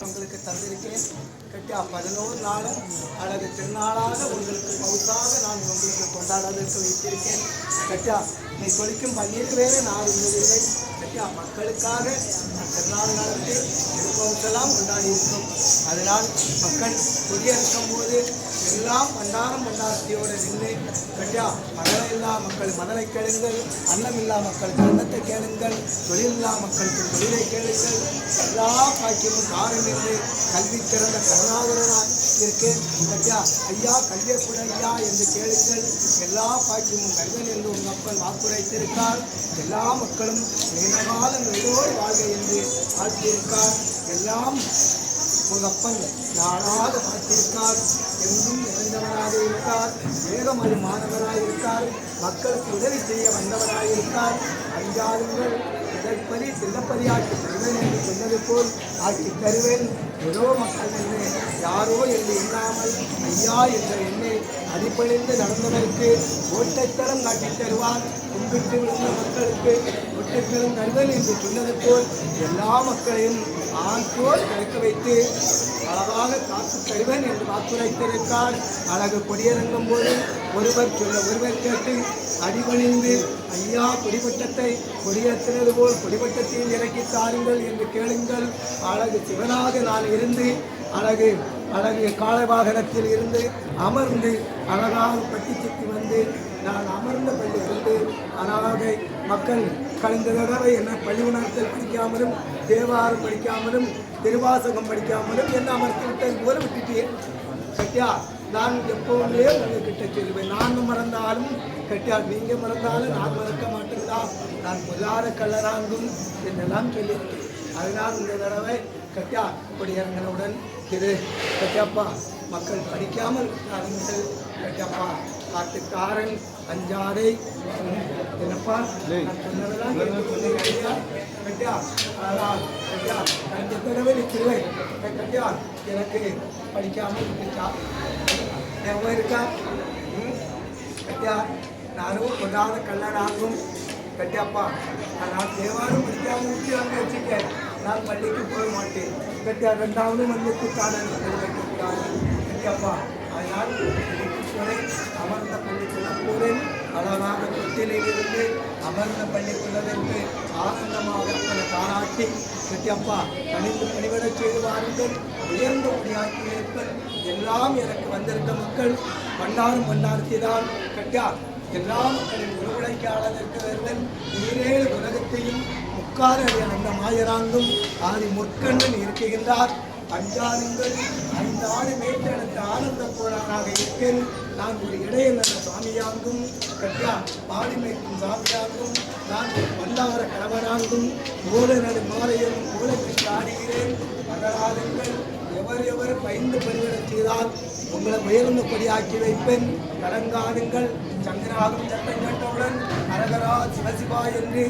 உங்களுக்கு தந்திருக்கேன். கட்டியா 11 நாளும் அழகு திருநாளாக உங்களுக்கு பௌத்தாக நான் உங்களுக்கு கொண்டாடுவதற்கு வைத்திருக்கேன். கட்டியா நீ தொழிக்கும் பள்ளிக்கு வேறு நான் இருந்ததில்லை. கட்டியா மக்களுக்காக திருநாள் காலத்தை திருப்பவுத்தெல்லாம் கொண்டாடி இருக்கும். அதனால் மக்கள் கொடியறுக்கும் போது எல்லாம் பண்டாரத்தியோடு நின்று கட்டியா மதலையில்லா மக்கள் மதலை கேளுங்கள், அன்னமில்லா மக்களுக்கு அன்னத்தை கேளுங்கள், தொழிலில்லா மக்களுக்கு தொழிலை கேளுங்கள், எல்லா பாக்கியமும் காரம் என்று கல்வி திறந்த கருணாகரனாக இருக்கேன். கட்டியா ஐயா கல்வியை கூட ஐயா என்று கேளுங்கள், எல்லா பாக்கியமும் கல்வன் என்று உங்கள் அப்பன் வாக்குரைத்திருக்கார். எல்லா மக்களும் நீண்ட காலம் எல்லோரு வாழ்க என்று வாழ்த்தியிருக்கார். எல்லாம் உங்கள் அப்பன் நாளாக வாழ்த்தியிருக்கார். எங்கும் நிறைந்தவராக இருக்கார். வேகமொழி மாணவராக இருக்கார். மக்களுக்கு உதவி செய்ய வந்தவராக இருக்கார். அஞ்சாதுங்கள் இதற்படி செல்லப்பதியாக்கி தருவேன் என்று சொன்னது போல் ஆக்கி தருவேன். ஏதோ மக்கள் என்று யாரோ என்று எண்ணாமல் ஐயா என்ற எண்ணை அடிப்படைந்து நடந்ததற்கு ஓட்டைத்தரம் காட்டித் தருவார். கும்பிட்டு விழுந்த மக்களுக்கு ஒட்டைத்தரம் தருவேன் என்று சொன்னது போல் எல்லா மக்களையும் ஆண்போல் கிடைக்க வைத்து அழகாக காத்து தருவேன் என்று வாக்குரைத்திருக்கார். அழகு கொடியிறங்கும் போது ஒருவர் சொல்ல ஒருவர் கேட்டு அடிபணிந்து ஐயா கொடிபட்டத்தை கொடியேற்றினது போல் கொடிபட்டத்தையும் இறக்கி தாருங்கள் என்று கேளுங்கள். அழகு சிவனாக நான் இருந்து அழகு காலவாகனத்தில் இருந்து அமர்ந்து அழகாக பட்டி சுற்றி வந்து நான் அமர்ந்த பள்ளி கொண்டு அழகாக மக்கள் கலந்த தடவை என்ன பள்ளி உணர்த்தல் படிக்காமலும் தேவாரம் படிக்காமலும் திருவாசகம் படிக்காமலும் என்ன அமர்த்தி விட்டது போல விட்டுட்டேன். கட்டியா நான் எப்பவுமே உங்ககிட்ட சொல்லுவேன். நான் மறந்தாலும் கட்டியா நீங்கள் மறந்தாலும் நான் மறக்க மாட்டேங்களா, நான் பொருளாதார கல்லறாங்கும் என்றெல்லாம் சொல்லியிருக்கேன். அதனால் இந்த தடவை கட்டியா கொடியரங்களுடன் இது கட்டியாப்பா மக்கள் படிக்காமல் அறிஞர்கள் கட்டியாப்பா காட்டுக்காரன் அஞ்சாரை என்னப்பா சொன்னதெல்லாம் கட்டியா கட்டியா ரெண்டு தடவை நிற்கிறேன். கட்டியா எனக்கு படிக்காமல் விட்டுச்சா ஞாபகம் இருக்கா? கட்டியா நானும் கொண்டாத கல்லனாகும். கட்டியாப்பா நான் தேவாரம் படிக்காமல் விட்டு அங்கே வச்சுட்டேன். நான் பள்ளிக்கு போக மாட்டேன். கட்டியா ரெண்டாவது மண்ணுக்கு காணல் வைக்கக்கூடாது. கட்டியாப்பா அதனால் போனேன். அமர்ந்த பள்ளிக்குள்ள போனேன். அழகாக தொட்டிலில் இருந்து அமர்ந்த பள்ளிக்குள்ளதென்று ஆனந்தமாக அப்பனை பாராட்டி கட்டியப்பா கணிந்து பணிவிட செய்து வாருங்கள், உயர்ந்த முடியாக்கி இருப்பல். எல்லாம் எனக்கு வந்திருந்த மக்கள் பண்டாரத்திதான் கட்டியா எல்லா மக்களின் உருவடைக்காளதற்கு வருவன் ஈரேழு உலகத்தையும் முக்கால அந்த மாயராங்கும் ஆதி முற்கண்ணன் இருக்குகின்றார். அஞ்சானுங்கள் 5 ஆடு மேற்றெடுத்த ஆனந்த போரானாக இருக்கேன். நான் ஒரு இடையில் நல்ல சுவாமியாங்கும் கட்டியா பாடி மேற்கும் சாமியாங்கும் நான் ஒரு பண்டார கணவனாங்கும் மூலநடு மாலையும் மூலத்திற்கு ஆடுகிறேன். மகளாதுங்கள் எவர் பயந்து பணிவிடச் செய்தால் உங்களை உயர்ந்தபடி ஆக்கி வைப்பேன். கலங்காதுங்கள் சங்கராகும் சட்டம் கட்டவுடன் அரகரா சிவசிவா என்று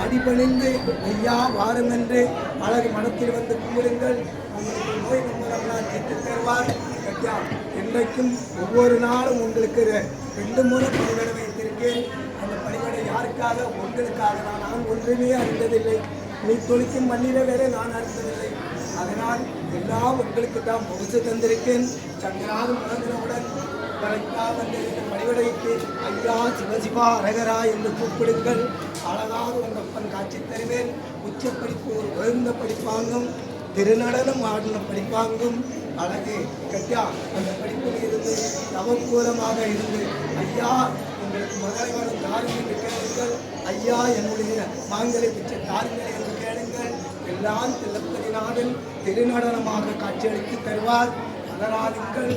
அடிபணிந்து ஐயா வாரம் என்று அழகு மனத்தில் வந்து கும்பிடுங்கள். உங்களுக்கு நோய் நம்பரெல்லாம் தீர்த்து தருவார். கட்டியா இன்றைக்கும் ஒவ்வொரு நாளும் உங்களுக்கு 2 முறை பணிவிட வைத்திருக்கேன். அந்த பணிவிடை யாருக்காக? உங்களுக்காக. நான் ஒன்றுமே அறிந்ததில்லை. நீ தொழிக்கும் மண்ணில வேற நான் அறிந்ததில்லை. அதனால் எல்லாம் உங்களுக்கு தான் முகசு தந்திருக்கேன். சங்கராகும் மனதினவுடன் வந்து பணிவிடைக்கு ஐயா சிவசிவா அரகரா என்று கூப்பிடுங்கள். அழகாக உங்கள் அப்பன் காட்சி தருவேன். உச்ச படிப்பு ஒரு உயர்ந்த படிப்பாங்கும் திருநடனம் ஆடின படிப்பாங்கும் அழகு கட்டியா அந்த படிப்பில் இருந்து தவக்கூலமாக இருந்து ஐயா உங்களுக்கு மகளிர் தாருங்கள் என்று கேளுங்கள். ஐயா என்னுடைய மாங்கலை பிச்சை தாருங்கள் என்று கேளுங்கள். எல்லாம் திலப்பதிநாதன் திருநடனமாக காட்சியளித்து தருவார். அதனாலுங்கள்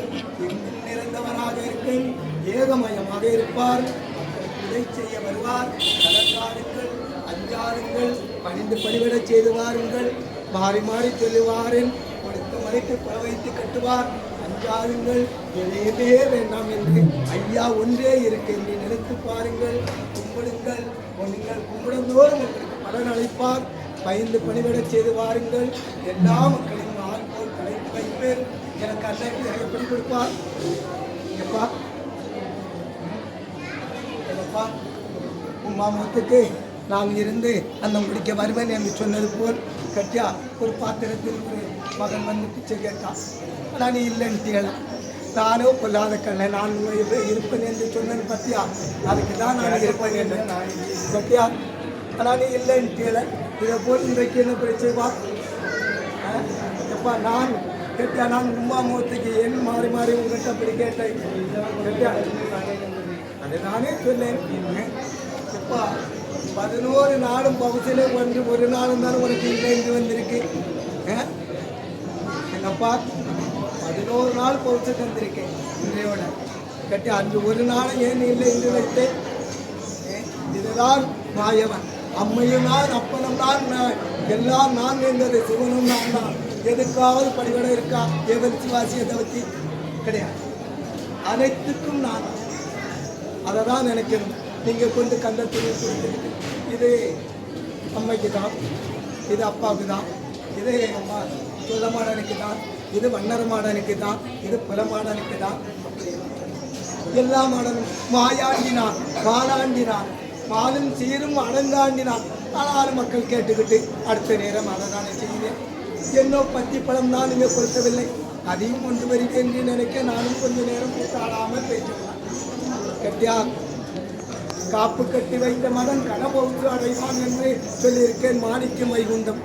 எங்கும் நிறைந்தவராக இருக்கும், ஏகமயமாக இருப்பார். மக்களுக்கு உதவி செய்ய வருவார். கலந்தாருங்கள் அஞ்சாருங்கள் பணிந்து பணிவிடச் செய்து வாருங்கள். மாறி மாறி சொல்லுவாரின் கொடுத்த மலைக்கு குல வைத்து கட்டுவார். அஞ்சாருங்கள் எதையுமே வேண்டாம் என்று ஐயா ஒன்றே இருக்கு என்று நினைத்து பாருங்கள். கும்பிடுங்கள். நீங்கள் கும்பிடுந்தோறும் உங்களுக்கு பலன் அளிப்பார். பயந்து பணிவிடச் செய்து வாருங்கள். எல்லா மக்களையும் ஆண்போல் கலைத்து வைப்பேன். எனக்கு அன்னைக்கு எப்படி கொடுப்பார்? எப்பா என்னப்பா உன் மாமத்துக்கு நான் இருந்து அந்த முடிக்க வருவேன் என்று சொன்னது போல் கட்டியா ஒரு பாத்திரத்தில் ஒரு மகன் வந்து பிச்சை கேட்டான். ஆனால் நீ இல்லைன்ட்டியல. நானோ கொல்லாத கண்ணை நான் இருப்பேன் என்று சொன்னது பற்றியா, அதுக்கு தான் நான் இருப்பேன் என்று நான் பற்றியா. ஆனால் நீ இல்லைன்ட்டியல. இதை போல் இன்றைக்கு என்ன பிரச்சனைவா எப்பா நான் கேட்டியா, நான் உமா முகத்துக்கு ஏன் மாறி மாறி உங்கள்கிட்ட அப்படி கேட்டேன் கேட்டியா. அதை நானே சொன்னேன். எப்பா 11 நாளும் பகுதியிலே வந்து ஒரு நாளும் தானே உனக்கு இல்லைன்னு வந்திருக்கு. எங்கப்பா 11 நாள் பகுதிக்கு வந்திருக்கேன் இன்றையோட கட்டி. அன்று ஒரு நாளும் ஏன் இல்லை என்று வைத்தேன். இதுதான் மாயவன். அம்மையும் நான், அப்பனும் நான், எல்லாம் நான் என்பது சிவனும் நான் தான். எதுக்காவது படிவட இருக்கா தேவன் சிவாசியை தவிர்த்து கிடையாது. அனைத்துக்கும் நான் அதை தான் நினைக்கணும். நீங்கள் கொண்டு கண்டத்தில் கொடுத்துருக்கு. இது அம்மைக்கு தான், இது அப்பாவுக்கு தான், இது அம்மா சொல்லமாடனுக்கு தான், இது வண்ணர மாடனுக்கு தான், இது புலமாடனுக்கு தான். எல்லா மாடனும் மாயாண்டினான், மாலாண்டினான், மாலும் சீரும் அடங்காண்டினான். ஆனாலும் மக்கள் கேட்டுக்கிட்டு அடுத்த நேரம் அதை தானே செய்வேன். என்னோ பத்தி பழம் தான் நீங்கள் கொடுக்கவில்லை, அதையும் கொண்டு வருவேன் என்று நினைக்க நானும் கொஞ்சம் நேரம் கூட்டாடாமல் பேசினேன். கட்டியா காப்பு கட்டி வைத்த மகன் கனபொழுது அடைவான் என்று சொல்லியிருக்கேன். மாணிக்கம் வைகுண்டம்.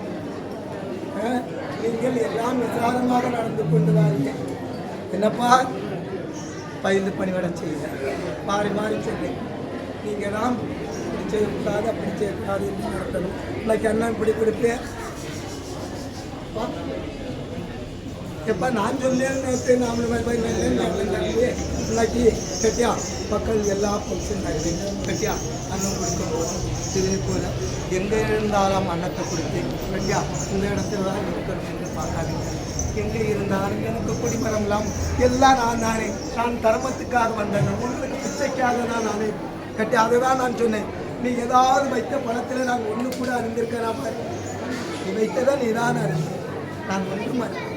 நீங்கள் எல்லாம் விசாரமாக நடந்து கொண்டு வாருங்கள். என்னப்பா பயிர்ந்து பணிவிடம் செய்யுங்க. மாறி மாறி சொல்றேன். நீங்கள் தான் இப்படி செய்யக்கூடாது அப்படி செய்யக்கூடாது என்று நடத்தணும். இன்னைக்கு அண்ணன் இப்படி கொடுப்பேன். எப்போ நான் சொன்னேன் நேற்று இன்னைக்கு கட்டியா மக்கள் எல்லா பங்க்ஷன் கட்டியா அன்னம் கொடுக்கும்போது இதே போல் எங்கே இருந்தாலும் அன்னத்தை கொடுத்து கட்டியா இந்த இடத்துல தான் இருக்கணும் என்று பார்க்காதீங்க. எங்கே இருந்தாலும் எனக்கு குடிமரம்லாம் எல்லாம் நான் தானே. நான் தர்மத்துக்காக வந்தேன், உங்களுக்கு பிச்சைக்காக தான் நானே கட்டி. அதை தான் நான் சொன்னேன். நீ ஏதாவது வைத்த பழத்தில் நான் ஒன்று கூட அறிந்திருக்கிறேன். நீ வைத்ததை நீ தான் அறிந்தேன், நான் ஒன்றும் அறிந்தேன்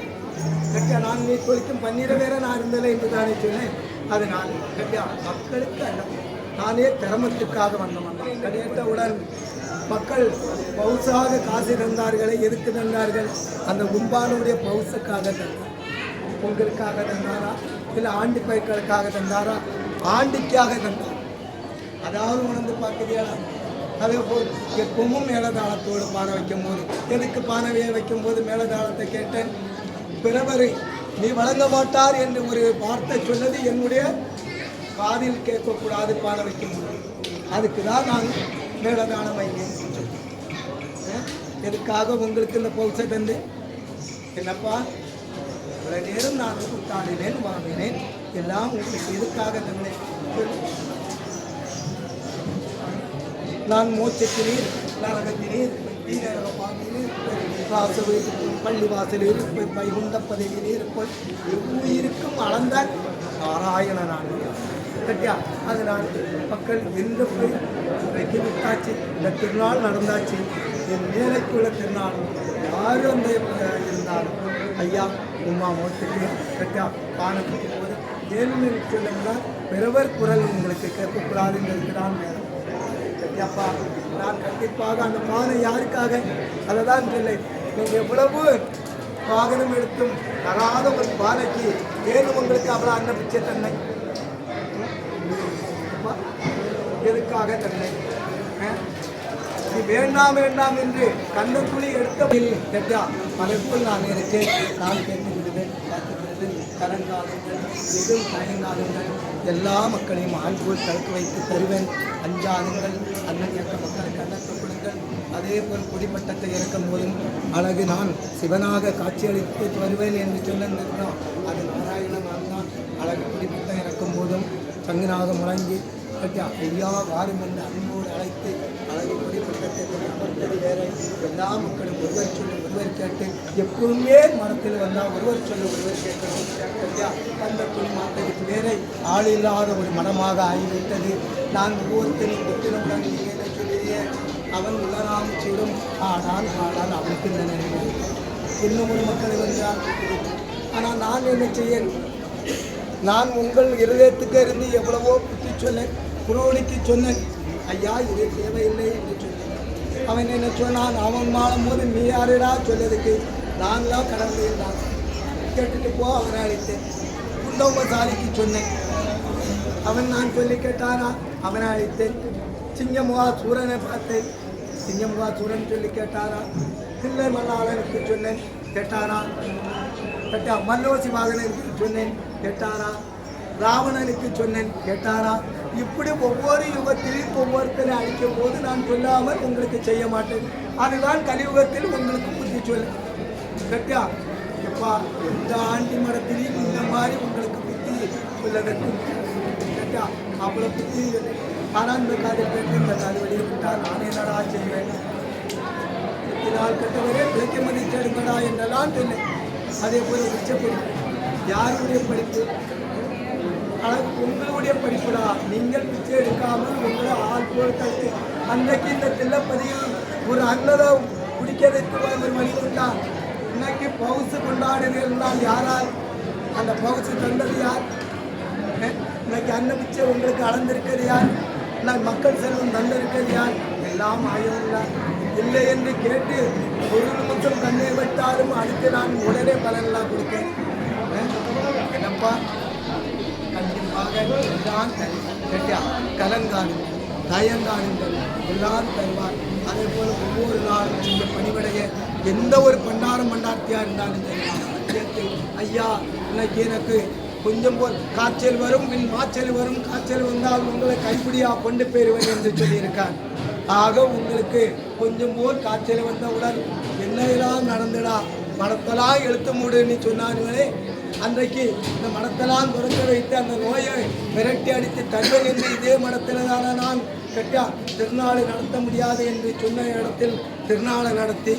கட்டியா. நான் நீ கொளிக்கும் பன்னீரை வேற நான் இருந்தலை என்று தானே சொன்னேன். அதனால் கட்டியா மக்களுக்கு அல்ல, நானே தர்மத்துக்காக வந்தவன். கிடைத்தவுடன் மக்கள் பௌசாக காசு தந்தார்களே. எதுக்கு தந்தார்கள்? அந்த கும்பானுடைய பௌசுக்காக தந்தார். பொங்கலுக்காக தந்தாரா இல்லை ஆண்டி பயிர்களுக்காக தந்தாரா? ஆண்டிக்காக தந்தார். அதாவது உணர்ந்து பார்க்குறியா? அதே போல் எப்பவும் மேலதாளத்தோடு பானை வைக்கும் போது, எதுக்கு பானையை வைக்கும் போது மேலதாளத்தை கேட்டேன். பிறவரை நீ வழங்க மாட்டார் என்று ஒரு வார்த்தை சொன்னது என்னுடைய காதில் கேட்கக்கூடாது. பானை வைக்கும் போது அதுக்கு தான் நான் மேலதானம் வைக்கிறேன். எதுக்காக உங்களுக்கு இந்த பௌசை தந்து என்னப்பா இவ்வளோ நேரம் நான் கூட்டாடினேன், வாங்கினேன், எல்லாம் உங்களுக்கு எதுக்காக தந்தேன்? நான் மோட்சத்தினீர், நரகத்தினீர், தீரக பாங்கினீர், வாசல் பள்ளி வாசலில் இருப்பேன், வைகுண்ட பதவியில் இருப்பேன், எவ்வுயிருக்கும் அளந்த நாராயணனான் கட்டியா. அதனால் மக்கள் எந்த போய் வைக்க விட்டாச்சு. இந்த திருநாள் நடந்தாச்சு. என் வேலைக்குள்ள திருநாள் யாரும் அந்த இருந்தாலும் ஐயா உமா மோட்டுக்கு கட்டியா பானத்துக்கு போது ஏன்னு சொல்லுங்கன்னா பிறவர் குரல் உங்களுக்கு கேட்கக்கூடாதுங்கிறது தான் நேரம் கட்டியாப்பா. நான் கண்டிப்பாக அந்த பானை யாருக்காக அதை தான் சொல்லை. நீங்கள் எவ்வளவு வாகனம் எடுத்தும் தராத ஒரு பானைக்கு ஏன் உங்களுக்கு அவ்வளோ அந்த பிச்சை தன்னை எதுக்காக தன்னை இது வேண்டாம் வேண்டாம் என்று கண்ணுக்குழி எடுத்த கேட்டா அதற்குள் நான் இருக்கேன். நான் கேட்டுக்கிறேன், பார்த்துக்கிறேன். கலங்காலுங்கள் எதுவும் தயங்காலுங்கள், எல்லா மக்களையும் ஆண்போல் தடுத்து வைத்து தருவேன். அஞ்சாதுங்கள். அண்ணன் இயக்க மக்களுக்கு அன்னத்தை கொடுங்கள். அதே போல் குடிப்பட்டத்தை இறக்கும் போதும் அழகு நான் சிவனாக காட்சியளித்து வருவேன் என்று சொன்னிருக்கிறோம். அது நாராயணன் தான். அழகு குடிப்பட்டம் இறக்கும் போதும் சங்கனாக முழங்கி கட்டியா ஐயா வாரும் என்று அன்போடு அழைத்து அழகு குடிப்பட்டத்தை அமர்த்தது வேற. எல்லா மக்களும் ஒருவர் சொல்லி ஒருவர் கேட்டு எப்பவுமே மரத்தில் வந்தால் ஒருவர் சொல்லி ஒருவர் கேட்கணும் கட்டியா. அந்த துணி மாற்றத்துக்கு வேற ஆள் இல்லாத ஒரு மனமாக ஆகிவிட்டது. நான் ஒவ்வொருத்தரையும் புத்திரமுடன் நீங்கள் சொல்லியே அவன் உலராம் சூடும் ஆனால் அவனுக்கு இந்த நினைவு இன்னும் ஒரு மக்களை வந்தால். ஆனால் நான் என்ன செய்ய? நான் உங்கள் இருதயத்துக்கு இருந்து எவ்வளவோ புத்தி சொன்னேன், புரோணிக்கு சொன்னேன். ஐயா இது தேவையில்லை என்று சொன்னேன். அவன் என்ன சொன்னான், அவன் மாளும் போது நீ யாருடா சொல்லதுக்கு, நான்லாம் கடந்து இருந்தான். கேட்டுட்டு போ அவனை அழைத்தேன். குண்டோமசாலிக்கு சொன்னேன், அவன் நான் சொல்லி கேட்டானா, அவனை அழைத்தேன். சிங்கமுகா சூரனை பார்த்தேன், சிங்கமுகா சூரன் சொல்லி கேட்டாரா. தில்லை மல்லாளனுக்கு சொன்னேன், கேட்டாரா. கேட்டா மல்லோசி வாகனனுக்கு சொன்னேன், கேட்டாரா. ராவணனுக்கு சொன்னேன், கேட்டாரா. இப்படி ஒவ்வொரு யுகத்திலும் ஒவ்வொருத்தரை அழிக்கும் போது நான் சொல்லாமல் உங்களுக்கு செய்ய மாட்டேன். அதுதான் கலியுகத்தில் உங்களுக்கு புத்தி சொல்ல. கேட்டா எப்பா இந்த ஆண்டி மடத்திலையும் இந்த மாதிரி உங்களுக்கு புத்தி சொல்லதற்கு கேட்டா அவ்வளோ புத்தி. ஆனால் இந்த காதை கேட்டு இந்த காது வெளியே விட்டால் நான் என்னடா செய்வேன். நாள் கட்டவரே விளக்க மதிச்செடுங்கடா என்றெல்லாம் சொன்னேன். அதே போல உச்ச படிப்பு யாருடைய படிப்பு? உங்களுடைய படிப்புடா. நீங்கள் பிச்சை எடுக்காமல் உங்களை ஆள் போட்டு அன்னைக்கு இந்த தில்லப்பதியில் ஒரு அன்னதை குடிக்கிறதுக்கு ஒரு வழி கொண்டார். இன்னைக்கு பவுசு கொண்டாடுறது இருந்தால் யாரால்? அந்த பவுசு தந்தது யார்? இன்னைக்கு அன்ன பிச்சை உங்களுக்கு அளந்திருக்கிறது யார்? இன்னைக்கு மக்கள் செல்வம் தந்திருக்கிறது யார்? எல்லாம் ஆயவில்லை. இல்லை என்று கேட்டு ஒரு நிமிஷம் கண்ணீர் விட்டாலும் அடுத்து நான் உடனே பலனெல்லாம் கொடுப்பேன். என்னப்பா கண்டிப்பாக எல்லாம் கேட்டியா கலங்காடுங்கள், தயங்காடுங்கள், எல்லாம் தருவார். அதே போல் ஒவ்வொரு நாளும் இந்த பணிவிடைய எந்த ஒரு பண்டாரத்தியாக இருந்தாலும் கேட்டு ஐயா இன்னைக்கு எனக்கு கொஞ்சம் போல் காய்ச்சல் வரும், பின் மாச்சல் வரும், காய்ச்சல் வந்தால் உங்களை கைப்பிடியாக கொண்டு போயிருவேன் என்று சொல்லியிருக்கார். ஆக உங்களுக்கு கொஞ்சம் போல் காய்ச்சல் வந்தவுடன் என்னெல்லாம் நடந்துடா மடத்தெல்லாம் எழுத்து மூடுன்னு சொன்னார்களே. அன்றைக்கு இந்த மடத்தெல்லாம் துறக்க வைத்து அந்த நோயை விரட்டி அடித்து தருவேன் என்று இதே மடத்தில் தானே நான் கேட்டா திருநாளை நடத்த முடியாது என்று சொன்ன இடத்தில் திருநாளை நடத்தி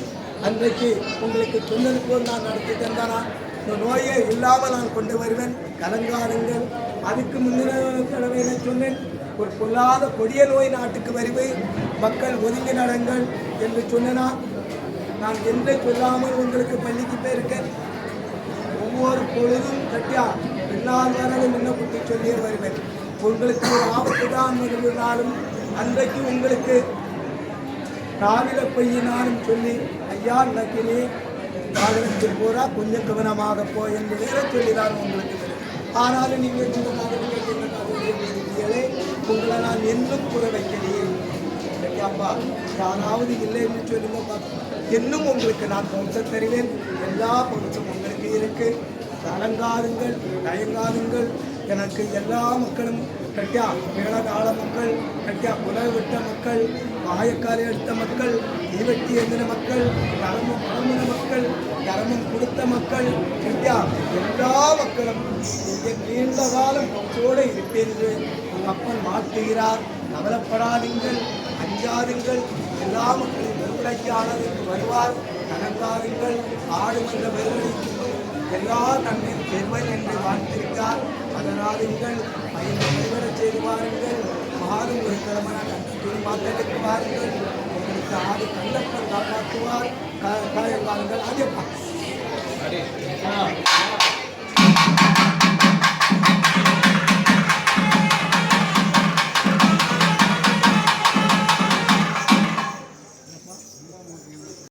அன்றைக்கு உங்களுக்கு சொன்னது போல் நான் நடத்தி தந்தானா. இந்த நோயை இல்லாமல் நான் கொண்டு வருவேன், கலங்காடுங்கள். அதுக்கு முந்தின தடவை என்ன சொன்னேன், ஒரு பொல்லாத கொடிய நோய் நாட்டுக்கு வருவே, மக்கள் ஒதுங்கி நடங்கள் என்று சொன்னா. நான் என்றே சொல்லாமல் உங்களுக்கு பள்ளிக்கு போயிருக்கேன். ஒவ்வொரு பொழுதும் கட்டியா என்னால் வரது முன்ன குட்டி சொல்லியே வருவேன். உங்களுக்கு ஒரு ஆபத்து தான் இருந்தாலும் அன்றைக்கு உங்களுக்கு காவில பையினாலும் சொல்லி ஐயா இன்னைக்கு நீ வாகனத்தில் போறா கொஞ்சம் கவனமாக போ என்று வேற சொல்லிதான் உங்களுக்கு. ஆனாலும் நீங்கள் சின்ன காதலிகளே உங்களை நான் இன்னும் கூற வைக்கலையே. ஐயாப்பா யாராவது இல்லை என்று சொல்லுங்க, இன்னும் உங்களுக்கு நான் பவுசம் தருவேன். எல்லா பவுசம் உங்களுக்கு இருக்கு. கலங்காதுங்கள், தயங்காதுங்கள். எனக்கு எல்லா மக்களும் கட்டியா மேலகால மக்கள், கட்டியா புலவை விட்ட மக்கள், மாயக்காரை எடுத்த மக்கள், தீவட்டி எழுதின மக்கள், கரமும் பழமுன மக்கள், கரமும் கொடுத்த மக்கள், கட்டியா எல்லா மக்களும் நீண்ட காலம் பவுசோடு இருப்பேன் மக்கள் மாற்றுகிறார். கவலைப்படாதீங்கள், அஞ்சாதுங்கள். எல்லா மக்களையும் வெறுப்படைக்கானதற்கு வருவார். கலங்காதுங்கள். ஆடுகின்ற வெறுவடைக்கும் எல்லா தன்னை பெருவன் என்று வாழ்த்திருக்கார். அதனாலுங்கள் பயனை பெருவரை செய்து வாருங்கள். மாறும் ஒரு கிழமன மாற்றத்துக்கு வாருங்கள். உங்களுக்கு ஆடு கண்டப்பன் காப்பாற்றுவார். காயங்காலுங்கள். அதே